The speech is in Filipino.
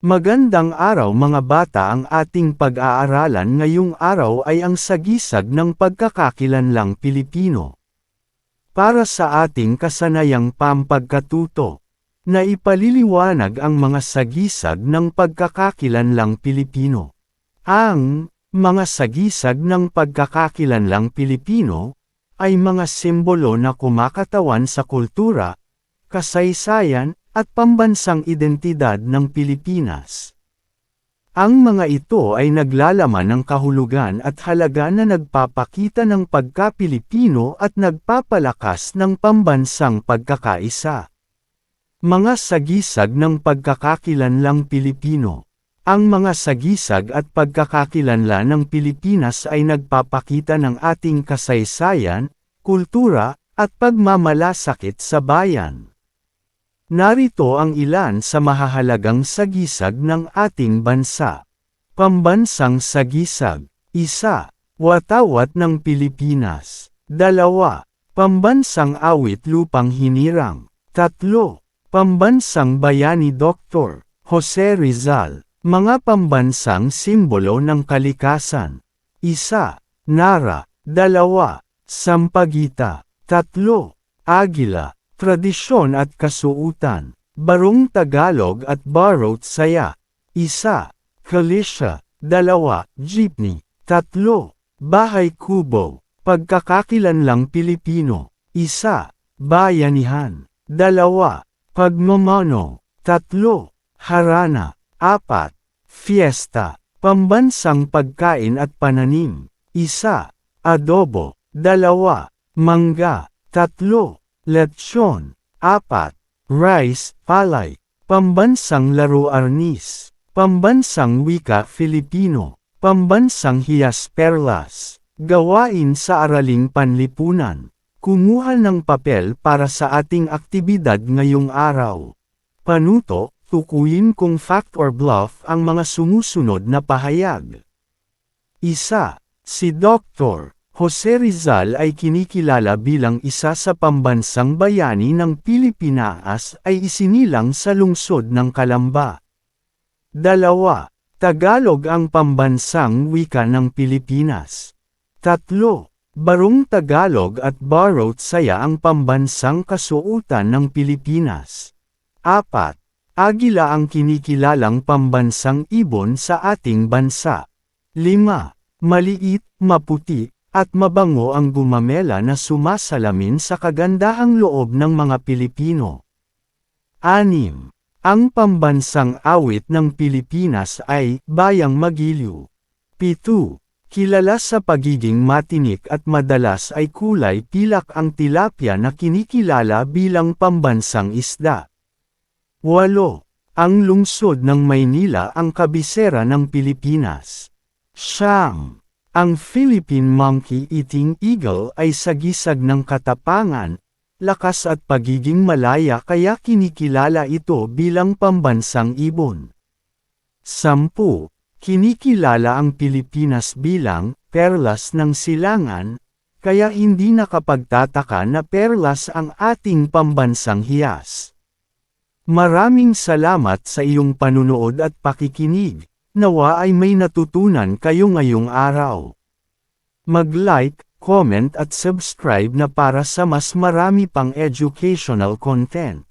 Magandang araw mga bata, ang ating pag-aaralan ngayong araw ay ang sagisag ng pagkakakilanlang Pilipino. Para sa ating kasanayang pampagkatuto, na ipaliliwanag ang mga sagisag ng pagkakakilanlang Pilipino. Ang mga sagisag ng pagkakakilanlang Pilipino ay mga simbolo na kumakatawan sa kultura, kasaysayan, at pambansang identidad ng Pilipinas. Ang mga ito ay naglalaman ng kahulugan at halaga na nagpapakita ng pagka-Pilipino at nagpapalakas ng pambansang pagkakaisa. Mga sagisag ng pagkakakilanlang Pilipino. Ang mga sagisag at pagkakakilanlan ng Pilipinas ay nagpapakita ng ating kasaysayan, kultura, at pagmamalasakit sa bayan. Narito ang ilan sa mahahalagang sagisag ng ating bansa. Pambansang sagisag. 1. Watawat ng Pilipinas. 2. Pambansang awit lupang hinirang. 3. Pambansang bayani Dr. Jose Rizal. Mga pambansang simbolo ng kalikasan. 1. Nara. 2. Sampaguita. 3. Agila. Tradisyon at kasuutan. Barong Tagalog at Barot Saya. 1. Kalisya. 2. Jeepney. 3. Bahay Kubo. Pagkakakilanlang Pilipino. 1. Bayanihan. 2. Pagmamano. 3. Harana. 4. Fiesta. Pambansang pagkain at pananim. 1. Adobo. 2. Mangga. 3. Lechon. 4. Rice, palay. Pambansang laro arnis. Pambansang wika Filipino. Pambansang hiyas perlas. Gawain sa araling panlipunan. Kumuha ng papel para sa ating aktibidad ngayong araw. Panuto, tukuyin kung fact or bluff ang mga sumusunod na pahayag. 1. Si Dr. Jose Rizal ay kinikilala bilang isa sa pambansang bayani ng Pilipinas ay isinilang sa lungsod ng Calamba. 2. Tagalog ang pambansang wika ng Pilipinas. 3. Barong Tagalog at Barot Saya ang pambansang kasuotan ng Pilipinas. 4. Agila ang kinikilalang pambansang ibon sa ating bansa. 5. Maliit, maputi, at mabango ang gumamela na sumasalamin sa kagandahang loob ng mga Pilipino. 6. Ang pambansang awit ng Pilipinas ay Bayang Magiliw. 7. Kilala sa pagiging matinik at madalas ay kulay pilak ang tilapia na kinikilala bilang pambansang isda. 8. Ang lungsod ng Maynila ang kabisera ng Pilipinas. 9. Ang Philippine monkey-eating eagle ay sagisag ng katapangan, lakas at pagiging malaya kaya kinikilala ito bilang pambansang ibon. 10. Kinikilala ang Pilipinas bilang perlas ng silangan, kaya hindi nakapagtataka na perlas ang ating pambansang hiyas. Maraming salamat sa iyong panunood at pakikinig. Nawa ay may natutunan kayo ngayong araw. Mag-like, comment at subscribe na para sa mas marami pang educational content.